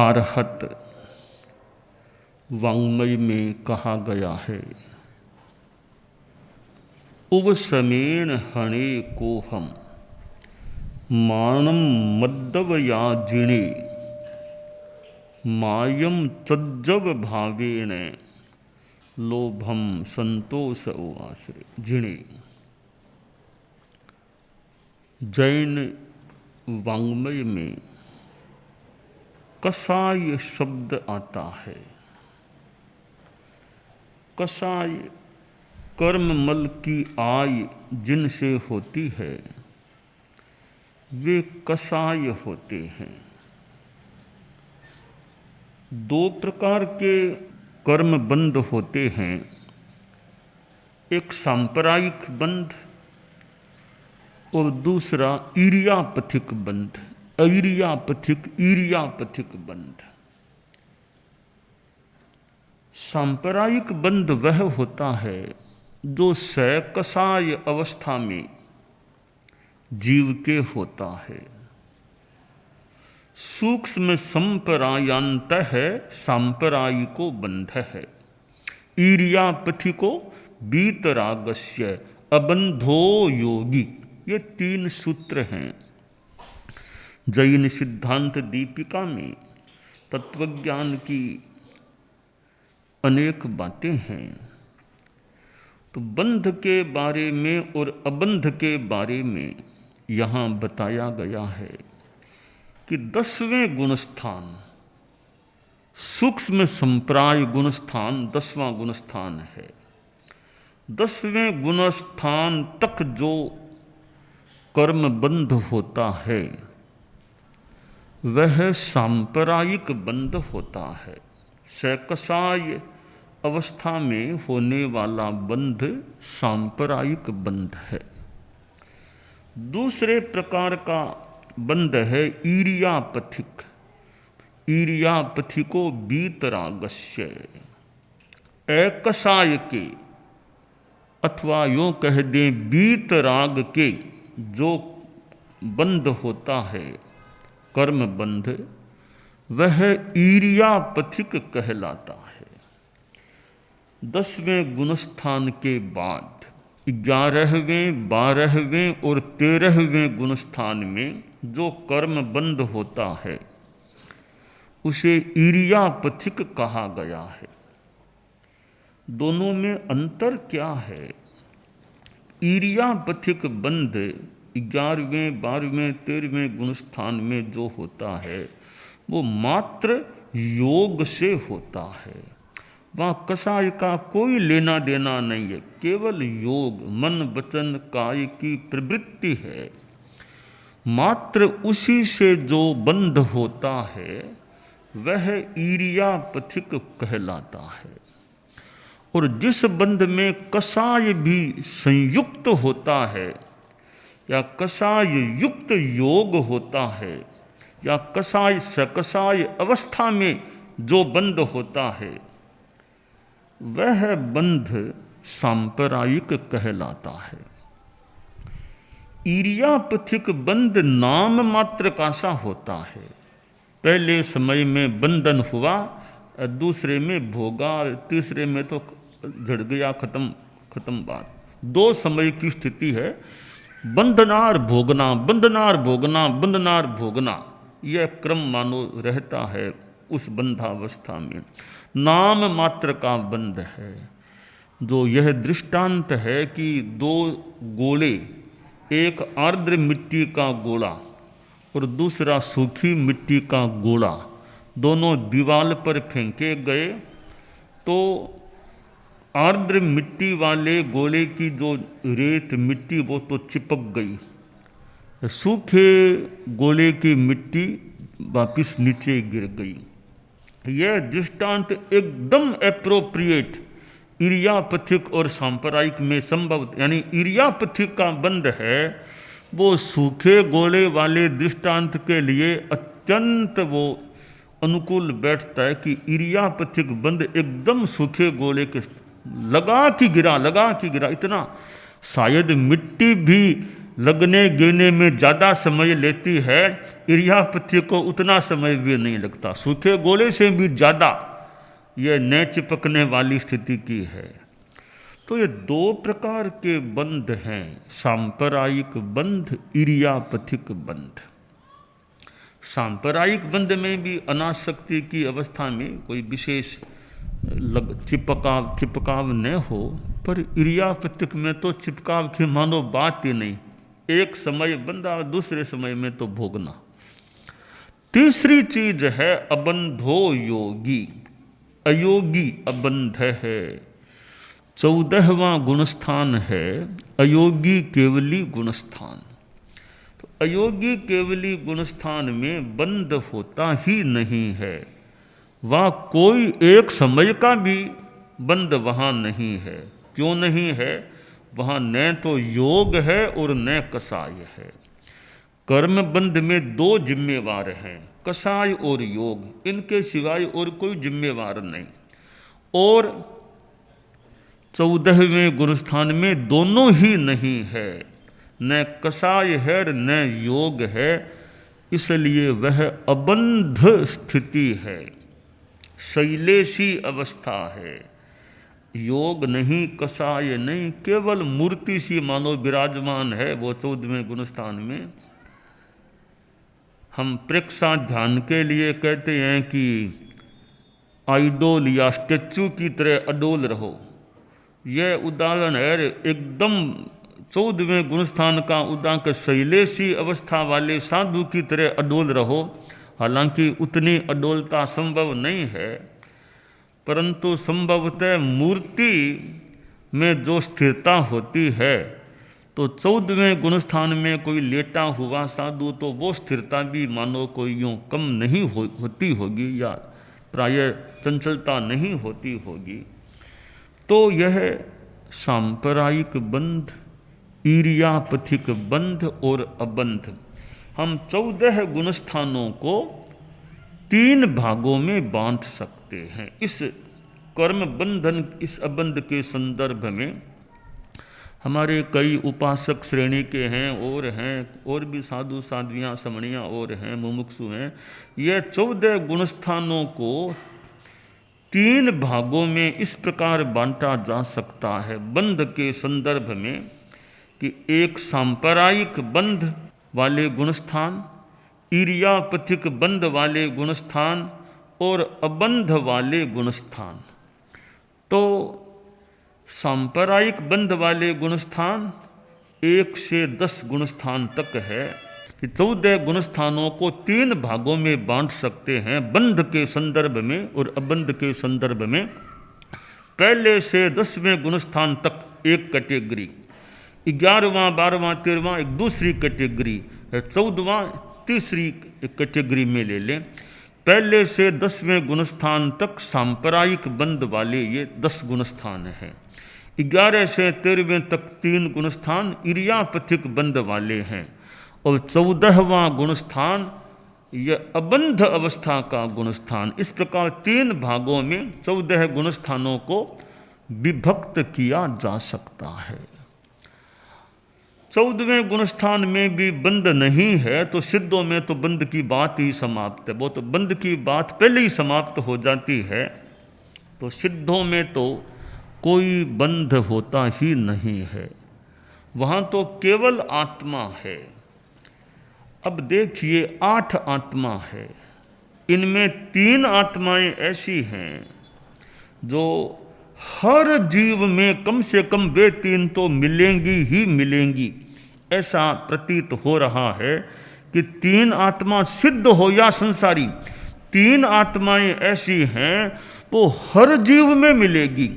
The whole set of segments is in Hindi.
आरहत वाङ्मय में कहा गया है। उवसमेण हणे को हम मानम मद्दवया जिणे मायम तज्जव भावेण लोभम संतोष उवासरे जिणे। जैन वाङ्मय में कसाय शब्द आता है। कसाय कर्ममल की आय जिनसे होती है वे कसाय होते हैं। दो प्रकार के कर्म बंध होते हैं, एक सांप्रदायिक बंध और दूसरा ईर्यापथिक बंध, ईर्यापथिक बंध। सांप्रदायिक बंध वह होता है जो सकसाय अवस्था में जीव के होता है। सूक्ष्म संपरायांत है, सांप्रदायिको बंध है। ईर्यापथिको बीतरागस्य अबंधो योगी, ये 3 सूत्र हैं। जैन सिद्धांत दीपिका में तत्वज्ञान की अनेक बातें हैं। तो बंध के बारे में और अबंध के बारे में यहाँ बताया गया है कि 10वें गुणस्थान, सूक्ष्म संप्राय गुणस्थान 10वां गुणस्थान है। 10वें गुणस्थान तक जो कर्म बंध होता है वह सांप्रदायिक बंध होता है। सकसाय अवस्था में होने वाला बंध सांप्रदायिक बंध है। दूसरे प्रकार का बंध है ईर्यापथिक, ईर्यापथिको बीतरागस्य। एकसाय के अथवा यूँ कह दें बीतराग के जो बंध होता है कर्म बंध, वह ईर्यापथिक कहलाता है। 10वें गुणस्थान के बाद 11वें, 12वें और 13वें गुणस्थान में जो कर्म बंध होता है उसे ईर्यापथिक कहा गया है। दोनों में अंतर क्या है? ईर्यापथिक बंध 11वें, 12वें, 13वें गुणस्थान में जो होता है वो मात्र योग से होता है। वहाँ कसाय का कोई लेना देना नहीं है, केवल योग, मन वचन काय की प्रवृत्ति है। मात्र उसी से जो बंध होता है वह ईर्यापथिक कहलाता है। और जिस बंध में कसाय भी संयुक्त होता है या कसाय युक्त योग होता है या कसाय सकसाय अवस्था में जो बंध होता है वह बंध सांप्रदायिक कहलाता है। ईर्यापथिक बंध नाम मात्र का सा होता है। पहले समय में बंधन हुआ, दूसरे में भोगा, तीसरे में तो झड़ गया, खत्म बात। 2 समय की स्थिति है, बंधनार भोगना, बंधनार भोगना, बंधनार भोगना, यह क्रम मानो रहता है उस बंधावस्था में। नाम मात्र का बंध है। जो यह दृष्टांत है कि 2 गोले, एक आर्द्र मिट्टी का गोला और दूसरा सूखी मिट्टी का गोला, दोनों दीवार पर फेंके गए तो आर्द्र मिट्टी वाले गोले की जो रेत मिट्टी वो तो चिपक गई, सूखे गोले की मिट्टी वापिस नीचे गिर गई। यह दृष्टांत एकदम एप्रोप्रिएट ईर्यापथिक और सांप्रदायिक में संभव, यानी ईर्यापथिक का बंध है वो सूखे गोले वाले दृष्टांत के लिए अत्यंत वो अनुकूल बैठता है कि ईर्यापथिक बंध एकदम सूखे गोले के लगा कि गिरा, इतना शायद मिट्टी भी लगने गिरने में ज़्यादा समय लेती है, इरियापथी को उतना समय भी नहीं लगता। सूखे गोले से भी ज़्यादा यह न चिपकने वाली स्थिति की है। तो ये दो प्रकार के बंध हैं, सांप्रदायिक बंध, इरियापथिक बंध। सांप्रदायिक बंध में भी अनासक्ति की अवस्था में कोई विशेष चिपकाव न हो, पर इरियापथिक में तो चिपकाव की मानो बात ही नहीं, एक समय बंधा दूसरे समय में तो भोगना। तीसरी चीज है अबंधो योगी, अयोगी अबंध है। 14वां गुणस्थान है अयोगी केवली गुणस्थान। तो अयोगी केवली गुणस्थान में बंध होता ही नहीं है, वह कोई एक समय का भी बंध वहाँ नहीं है। क्यों नहीं है? वहाँ न तो योग है और न कसाय है। कर्म बंध में दो जिम्मेवार हैं, कसाय और योग, इनके सिवाय और कोई जिम्मेवार नहीं। और 14वें गुणस्थान में दोनों ही नहीं है, न कसाय है न योग है, इसलिए वह अबंध स्थिति है, शैलेशी अवस्था है। योग नहीं, कसाय नहीं, केवल मूर्ति सी मानो विराजमान है वो 14वें गुणस्थान में। हम प्रेक्षा ध्यान के लिए कहते हैं कि आइडोल या स्टेचू की तरह अडोल रहो। यह उदाहरण है एकदम 14वें गुणस्थान का उदाहरण, शैलेशी अवस्था वाले साधु की तरह अडोल रहो। हालांकि उतनी अडोलता संभव नहीं है, परंतु संभवतः मूर्ति में जो स्थिरता होती है, तो 14वें गुणस्थान में कोई लेटा हुआ साधु तो वो स्थिरता भी मानो कोई यूँ कम नहीं होती होगी, या प्रायः चंचलता नहीं होती होगी। तो यह सांप्रदायिक बंध, इरियापथिक बंध और अबंध, हम 14 गुणस्थानों को 3 भागों में बांट सकते हैं। इस कर्म बंधन, इस अबंध के संदर्भ में हमारे कई उपासक श्रेणी के हैं, और भी साधु साध्वियाँ समणियाँ और हैं, मुमुक्षु हैं। यह 14 गुणस्थानों को 3 भागों में इस प्रकार बांटा जा सकता है बंध के संदर्भ में कि एक सांप्रदायिक बंध वाले गुणस्थान, इरियापथिक बंध वाले गुणस्थान और अबंध वाले गुणस्थान। तो सांप्रदायिक बंध वाले गुणस्थान 1 से 10 गुणस्थान तक है कि 14 गुणस्थानों को 3 भागों में बांट सकते हैं बंध के संदर्भ में और अबंध के संदर्भ में। पहले से 10वें गुणस्थान तक एक कैटेगरी, 11वां 12वां 13वां एक दूसरी कैटेगरी है, 14वां तीसरी कैटेगरी में ले लें। पहले से 10वें गुणस्थान तक सांप्रदायिक बंध वाले ये 10 गुणस्थान हैं। 11 से 13वें तक 3 गुणस्थान इरियापथिक बंध वाले हैं, और 14वां गुणस्थान यह अबंध अवस्था का गुणस्थान। इस प्रकार 3 भागों में 14 गुणस्थानों को विभक्त किया जा सकता है। 14वें गुणस्थान में भी बंध नहीं है तो सिद्धों में तो बंध की बात ही समाप्त है, वो तो बंध की बात पहले ही समाप्त हो जाती है। तो सिद्धों में तो कोई बंध होता ही नहीं है, वहाँ तो केवल आत्मा है। अब देखिए 8 आत्मा है, इनमें 3 आत्माएं ऐसी हैं जो हर जीव में कम से कम वे 3 तो मिलेंगी ही मिलेंगी। ऐसा प्रतीत हो रहा है कि 3 आत्मा सिद्ध हो या संसारी, 3 आत्माएं ऐसी हैं वो हर जीव में मिलेगी।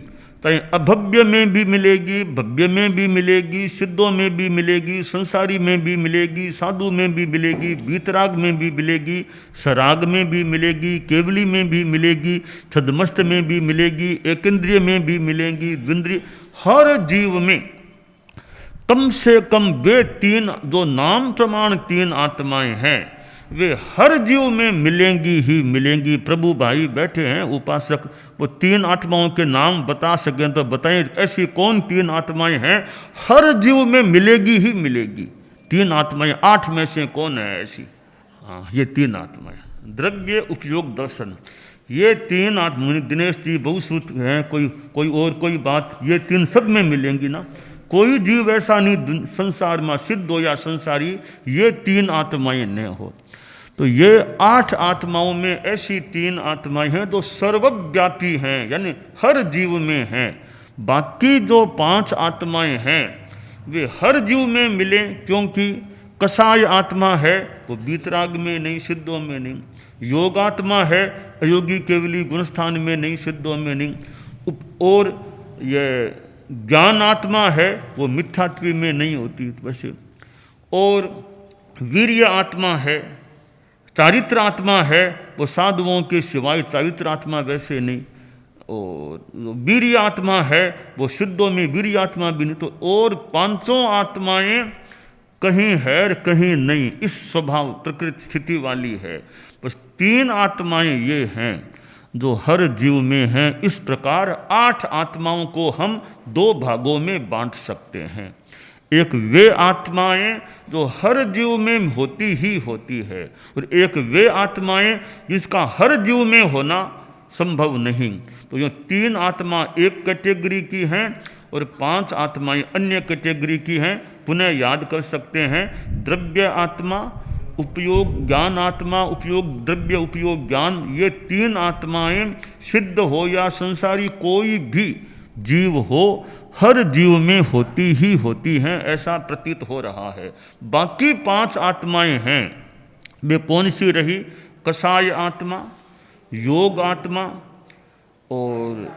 चाहे अभव्य में भी मिलेगी, भव्य में भी मिलेगी, सिद्धों में भी मिलेगी, संसारी में भी मिलेगी, साधु में भी मिलेगी, वीतराग में भी मिलेगी, सराग में भी मिलेगी, केवली में भी मिलेगी, छद्मस्त में भी मिलेगी, एकेंद्रिय में भी मिलेगी, द्विंद्रिय, हर जीव में कम से कम वे 3 जो नाम प्रमाण 3 आत्माएं हैं वे हर जीव में मिलेंगी ही मिलेंगी। प्रभु भाई बैठे हैं उपासक, वो 3 आत्माओं के नाम बता सकें तो बताएं, ऐसी कौन 3 आत्माएं हैं हर जीव में मिलेगी ही मिलेगी। तीन आत्माएं, आठ में से कौन है ऐसी? हाँ, ये तीन आत्माएं, द्रव्य उपयोग दर्शन, ये तीन आत्मा। दिनेश जी बहुश्रुत हैं, कोई और कोई बात, ये तीन सब में मिलेंगी ना। कोई जीव ऐसा नहीं संसार में, सिद्ध हो या संसारी, ये तीन आत्माएं न हो। तो ये आठ आत्माओं में ऐसी तीन आत्माएं हैं जो सर्वव्यापी हैं, यानी हर जीव में हैं। बाकी जो पांच आत्माएं हैं वे हर जीव में मिले, क्योंकि कसाय आत्मा है वो बीतराग में नहीं, सिद्धों में नहीं। योगात्मा है, अयोगी केवली गुणस्थान में नहीं, सिद्धों में नहीं। और ये ज्ञान आत्मा है वो मिथ्यात्व में नहीं होती वैसे। और वीर्य आत्मा है, चारित्र आत्मा है वो साधुओं के सिवाय, चारित्र आत्मा वैसे नहीं। और वीर्य आत्मा है वो सिद्धों में वीर्य आत्मा भी नहीं। तो और पांचों आत्माएं कहीं है कहीं नहीं, इस स्वभाव प्रकृति स्थिति वाली है। बस तीन आत्माएं ये हैं जो हर जीव में हैं। इस प्रकार आठ आत्माओं को हम दो भागों में बांट सकते हैं। एक वे आत्माएं जो हर जीव में होती ही होती है, और एक वे आत्माएं जिसका हर जीव में होना संभव नहीं। तो ये तीन आत्मा एक कैटेगरी की हैं और पांच आत्माएं अन्य कैटेगरी की हैं। पुनः याद कर सकते हैं, द्रव्य आत्मा, उपयोग ज्ञान आत्मा, उपयोग द्रव्य, उपयोग ज्ञान, ये तीन आत्माएं सिद्ध हो या संसारी कोई भी जीव हो, हर जीव में होती ही होती हैं, ऐसा प्रतीत हो रहा है। बाकी पांच आत्माएं हैं, वे कौन सी रही? कसाय आत्मा, योग आत्मा और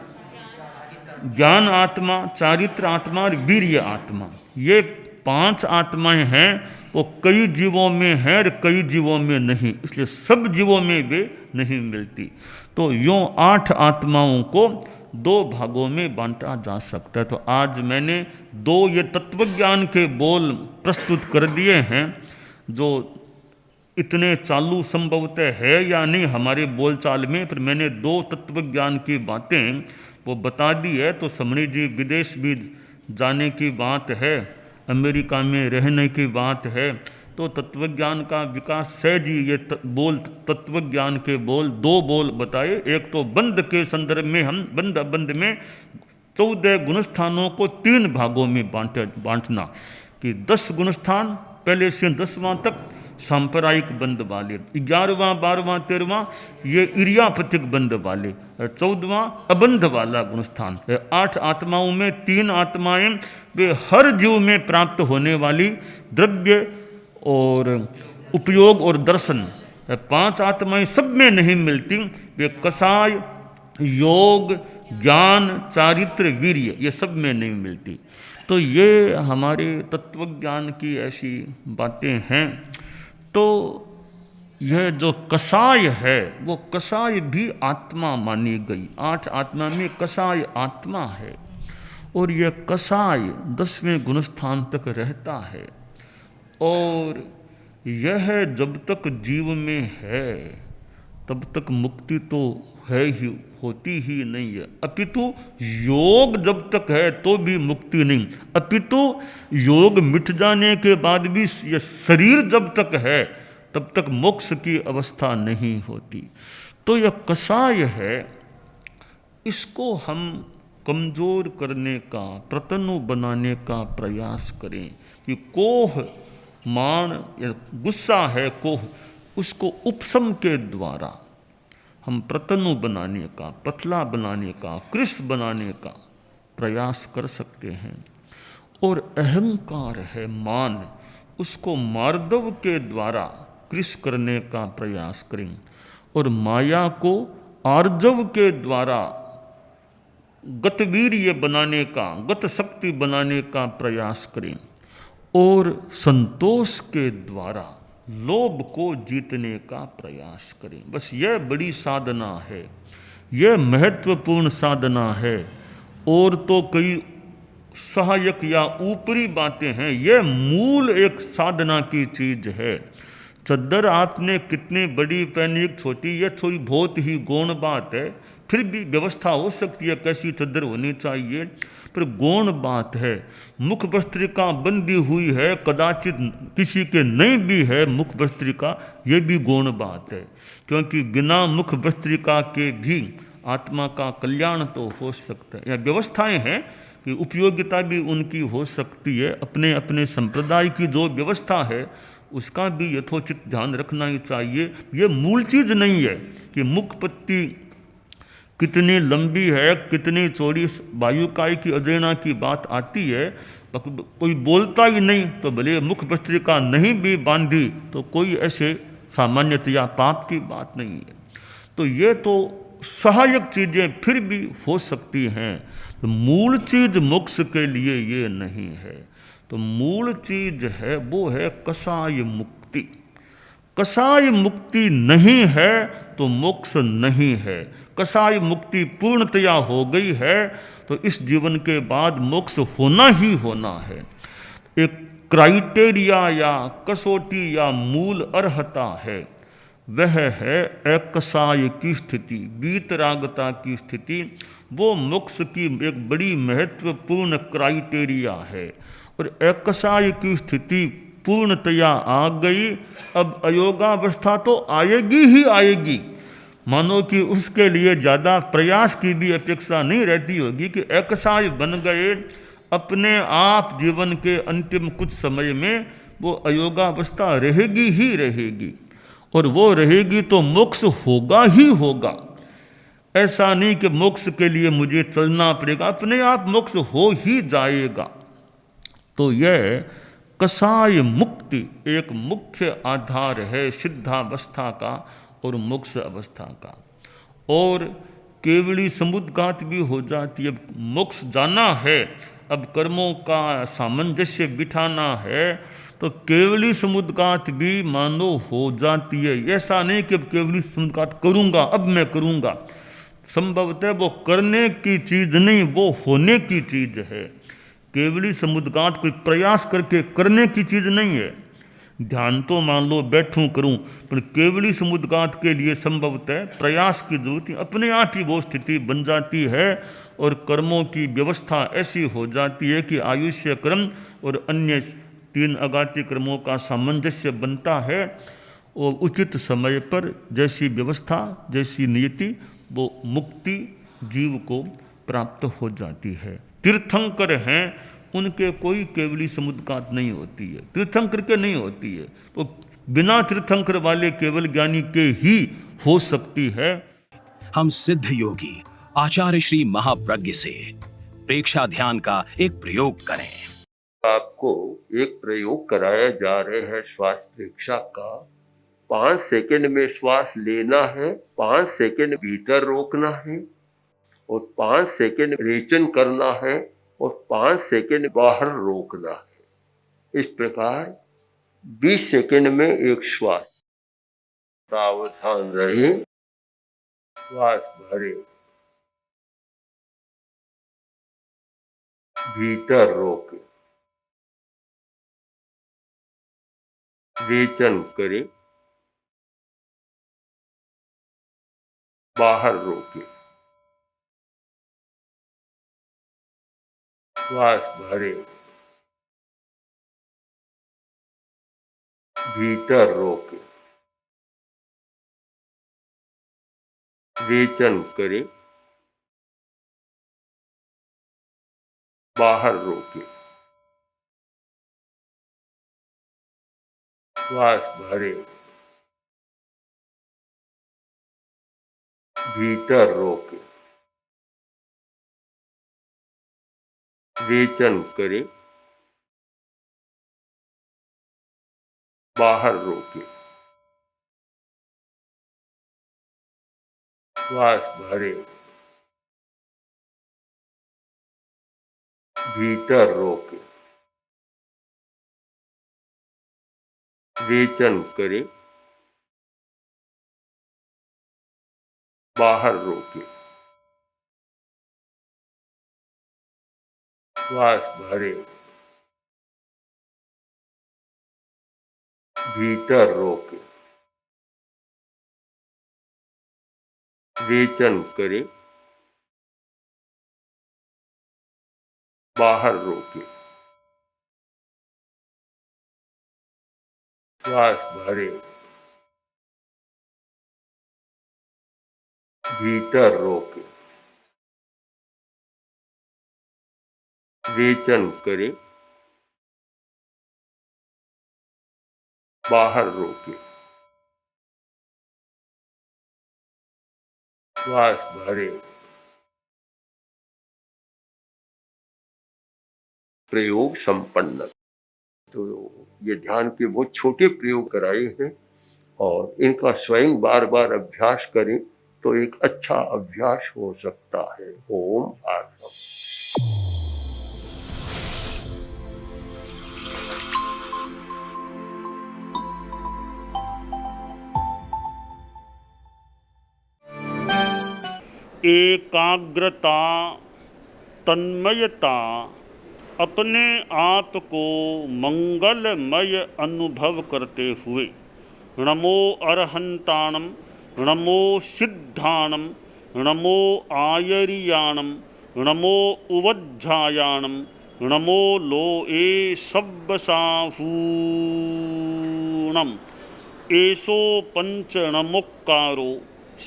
ज्ञान आत्मा, चारित्र आत्मा और वीर्य आत्मा। ये पांच आत्माएं हैं, वो कई जीवों में हैं और कई जीवों में नहीं, इसलिए सब जीवों में वे नहीं मिलती। तो यूँ आठ आत्माओं को दो भागों में बांटा जा सकता है। तो आज मैंने दो ये तत्वज्ञान के बोल प्रस्तुत कर दिए हैं, जो इतने चालू संभवतः है या नहीं हमारे बोलचाल में, पर मैंने दो तत्वज्ञान की बातें वो बता दी है। तो समणी जी विदेश भी जाने की बात है, अमेरिका में रहने की बात है, तो तत्वज्ञान का विकास सहज ही ये बोल तत्वज्ञान के बोल दो बोल बताए। एक तो बंध के संदर्भ में हम बंध में 14 गुणस्थानों को तीन भागों में बांटना, कि 10 गुणस्थान पहले से 10वां तक सांप्रदायिक बंध वाले, 11वां 12वां 13वां ये इरियापतिक बंध वाले, 14वां अबंध वाला गुणस्थान। 8 आत्माओं में 3 आत्माएं वे हर जीव में प्राप्त होने वाली द्रव्य और उपयोग और दर्शन। 5 आत्माएं सब में नहीं मिलती, वे कसाय, योग, ज्ञान, चारित्र, वीर्य, ये सब में नहीं मिलती। तो ये हमारे तत्वज्ञान की ऐसी बातें हैं। तो यह जो कसाय है वो कसाय भी आत्मा मानी गई। 8 आत्मा में कसाय आत्मा है, और यह कसाय 10वें गुणस्थान तक रहता है। और यह जब तक जीव में है तब तक मुक्ति तो है ही, होती ही नहीं है। अपितु योग जब तक है तो भी मुक्ति नहीं, अपितु योग मिट जाने के बाद भी यह शरीर जब तक है तब तक मोक्ष की अवस्था नहीं होती। तो यह कसाय है, इसको हम कमजोर करने का, प्रतनु बनाने का प्रयास करें कि कोह, मान या गुस्सा है कोह, उसको उपशम के द्वारा हम प्रतनु बनाने का, पतला बनाने का, कृष्ण बनाने का प्रयास कर सकते हैं। और अहंकार है मान, उसको मार्दव के द्वारा कृष्ण करने का प्रयास करें। और माया को आर्जव के द्वारा गतवीर्य बनाने का, गत शक्ति बनाने का प्रयास करें। और संतोष के द्वारा लोभ को जीतने का प्रयास करें। बस यह बड़ी साधना है, यह महत्वपूर्ण साधना है। और तो कई सहायक या ऊपरी बातें हैं, यह मूल एक साधना की चीज है। चद्दर आपने कितनी बड़ी पहनी, एक छोटी, ये थोड़ी बहुत ही गौण बात है। फिर भी व्यवस्था हो सकती है कैसी चद्दर होनी चाहिए, पर गौण बात है। मुख वस्त्रिका बंधी हुई है, कदाचित किसी के नहीं भी है मुख वस्त्रिका, ये भी गौण बात है। क्योंकि बिना मुख वस्त्रिका के भी आत्मा का कल्याण तो हो सकता है। या व्यवस्थाएं हैं कि उपयोगिता भी उनकी हो सकती है, अपने अपने संप्रदाय की जो व्यवस्था है उसका भी यथोचित ध्यान रखना ही चाहिए। ये मूल चीज़ नहीं है कि मुख पत्ती कितनी लंबी है, कितनी चौड़ी, वायुकाय की अजैना की बात आती है। कोई बोलता ही नहीं तो भले मुख वस्त्रिका नहीं भी बांधी तो कोई ऐसे सामान्यतया पाप की बात नहीं है। तो ये तो सहायक चीज़ें फिर भी हो सकती हैं, तो मूल चीज़ मोक्ष के लिए ये नहीं है। तो मूल चीज़ है वो है कसाय मुक्ति। कसाय मुक्ति नहीं है तो मोक्ष नहीं है। कसाय मुक्ति पूर्णतया हो गई है तो इस जीवन के बाद मोक्ष होना ही होना है। एक क्राइटेरिया या कसौटी या मूल अर्हता है, वह है एकसाय की स्थिति, वीतरागता की स्थिति। वो मोक्ष की एक बड़ी महत्वपूर्ण क्राइटेरिया है। और एकसाय की स्थिति पूर्णतया आ गई, अब अयोगावस्था तो आएगी ही आएगी। मानो कि उसके लिए ज़्यादा प्रयास की भी अपेक्षा नहीं रहती होगी कि एकसाय बन गए, अपने आप जीवन के अंतिम कुछ समय में वो अयोगावस्था रहेगी ही रहेगी। और वो रहेगी तो मोक्ष होगा ही होगा। ऐसा नहीं कि मोक्ष के लिए मुझे चलना पड़ेगा, अपने आप मोक्ष हो ही जाएगा। तो यह कसाय मुक्ति एक मुख्य आधार है सिद्धावस्था का और मोक्ष अवस्था का। और केवली समुद्घात भी हो जाती है। मोक्ष जाना है, अब कर्मों का सामंजस्य बिठाना है, तो केवली समुद्घात भी मानो हो जाती है। ऐसा नहीं कि अब केवली समुद्घात करूँगा, अब मैं करूँगा। संभवतः वो करने की चीज़ नहीं, वो होने की चीज़ है। केवली समुद्घात कोई प्रयास करके करने की चीज़ नहीं है। ध्यान तो मान लो बैठूं करूं, पर केवली समुद्घात के लिए संभवतः प्रयास की जरूरत है। अपने आप ही वो स्थिति बन जाती है और कर्मों की व्यवस्था ऐसी हो जाती है कि आयुष्य क्रम और अन्य 3 अगाति क्रमों का सामंजस्य बनता है। और उचित समय पर जैसी व्यवस्था, जैसी नियति, वो मुक्ति जीव को प्राप्त हो जाती है। तीर्थंकर हैं, उनके कोई केवली समुद्घात नहीं होती है, तीर्थंकर के नहीं होती है। तो बिना तीर्थंकर वाले केवल ज्ञानी के ही हो सकती है। हम सिद्ध योगी आचार्य श्री महाप्रज्ञ से प्रेक्षा ध्यान का एक प्रयोग करें। आपको एक प्रयोग कराया जा रहे हैं श्वास प्रेक्षा का। 5 सेकंड में श्वास लेना है, 5 सेकंड भीतर रोकना है और 5 सेकंड रेचन करना है और 5 सेकंड बाहर रोकना है। इस प्रकार 20 सेकंड में एक श्वास। सावधान रहे, श्वास भरे, भीतर रोके, रेचन करे, बाहर रोके। श्वास भरे, भीतर रोके, रेचन करे, बाहर रोके। श्वास भरे, भीतर रोके, रेचन करे, बाहर रोके। श्वास भरे, भीतर रोके, रेचन करे, बाहर रोके। श्वास भरे, भीतर रोके, रेचन करे, बाहर रोके, श्वास भरे, भीतर रोके, रेचन करे, बाहर रोके, श्वास भरे। प्रयोग संपन्न। तो ये ध्यान के बहुत छोटे प्रयोग कराए हैं और इनका स्वयं बार बार अभ्यास करें तो एक अच्छा अभ्यास हो सकता है। ओम आत्मा। एकाग्रता, तन्मयता, अपने आप को मंगलमय अनुभव करते हुए नमो अरहंताणम, नमो सिद्धाणम, नमो आयरियाणम, नमो उवज्झायाणम, नमो लोए सब्बसाहूणम, एसो पंचनमोक्कारो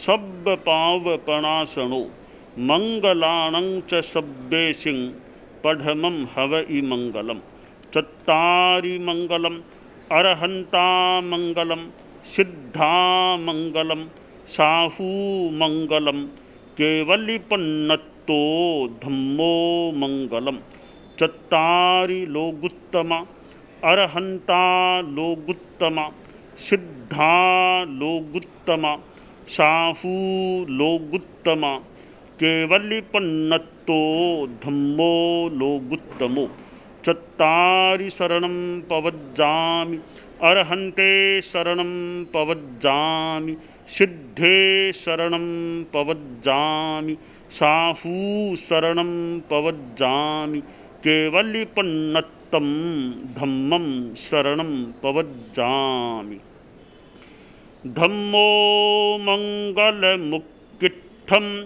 सब्ब पावपणासनो मंगलाणं च सब्बेसिं पढ़मं हवइ मंगलम। चत्तारि मंगलम, अरहंता मंगलम, सिद्धा मंगलम, साहू मंगलम, केवलिपन्नत्तो धम्मो मंगलम। चत्तारि लोगुत्तमा, अरहंता लोगुत्तमा, सिद्धा लोगुत्तमा, साहू लोगुत्तमा, केवलिपन्नत्तो धम्मो लोगुत्तमो। चत्तारि शरणं पवज्जामि, अरहन्ते शरणं पवज्जामि, सिद्धे शरणं पवज्जामि, साहू शरणं पवज्जामि, केवलिपन्नत्तं धम्मं शरणं पवज्जामि। धम्मो मंगलमुक्किट्ठम्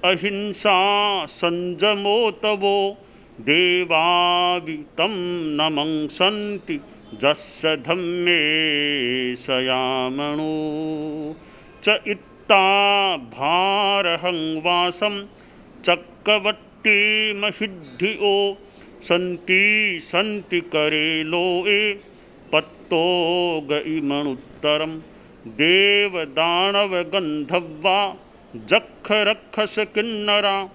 अहिंसा संजमो तवो देवावितं नमंसन्ति जस्य धम्मे सयामणो। च इत्ता भारहं वासं चक्रवट्टी महिद्धियो सन्ति सन्ति करे लोए पत्तो गइमणुत्तरम्। देव दानव गंधर्वा जख रक्षस किन्नरा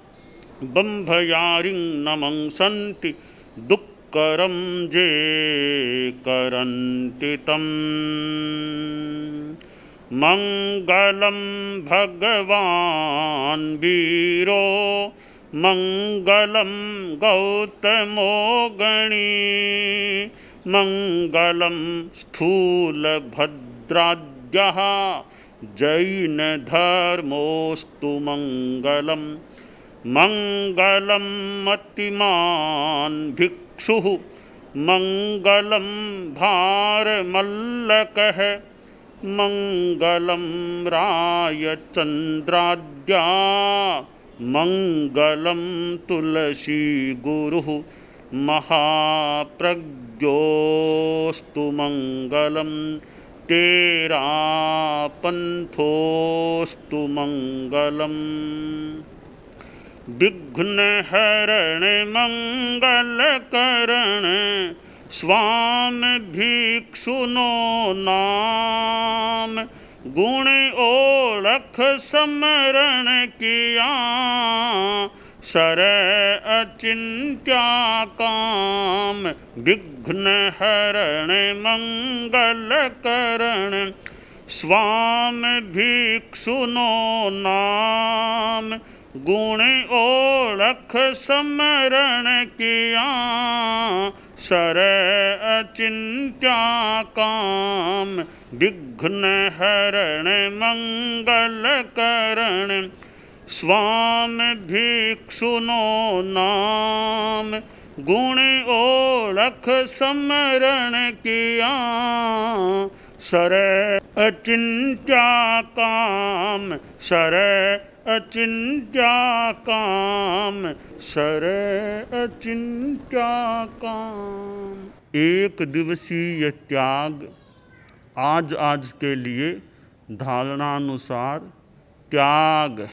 बंभयारिं नमंसन्ति दुक्करं जे करन्ति तम्। मंगलं भगवान् वीरो मंगलं गौतमो गणी मंगलं स्थूलभद्राद्यः जैन धर्मोस्तु मंगलम। मंगलम मतिमान् भिक्षुः मंगलम भारमल्लकः मंगलम रायचन्द्राद्या मंगलम तुलसी गुरुः महाप्रज्ञोस्तु मंगलम। तेरा पंथोस्तु मंगलम। विघ्न हरण मंगल करण स्वामी भिक्षुनो नाम। गुण ओळख समरण किया सर अचिंत्या काम। विघ्न हरण मंगल करण स्वामी भिक्षुनो नाम। गुण ओळख समरण किया सर अचिंत्या काम। विघ्न हरण मंगल करण स्वामी भिक्षुनो नाम। गुण ओळख समरण किया, सर अचिंत्या काम, सर अचिंत्या काम, सर अचिंत्या काम। एक दिवसीय त्याग, आज आज के लिए धारणानुसार त्याग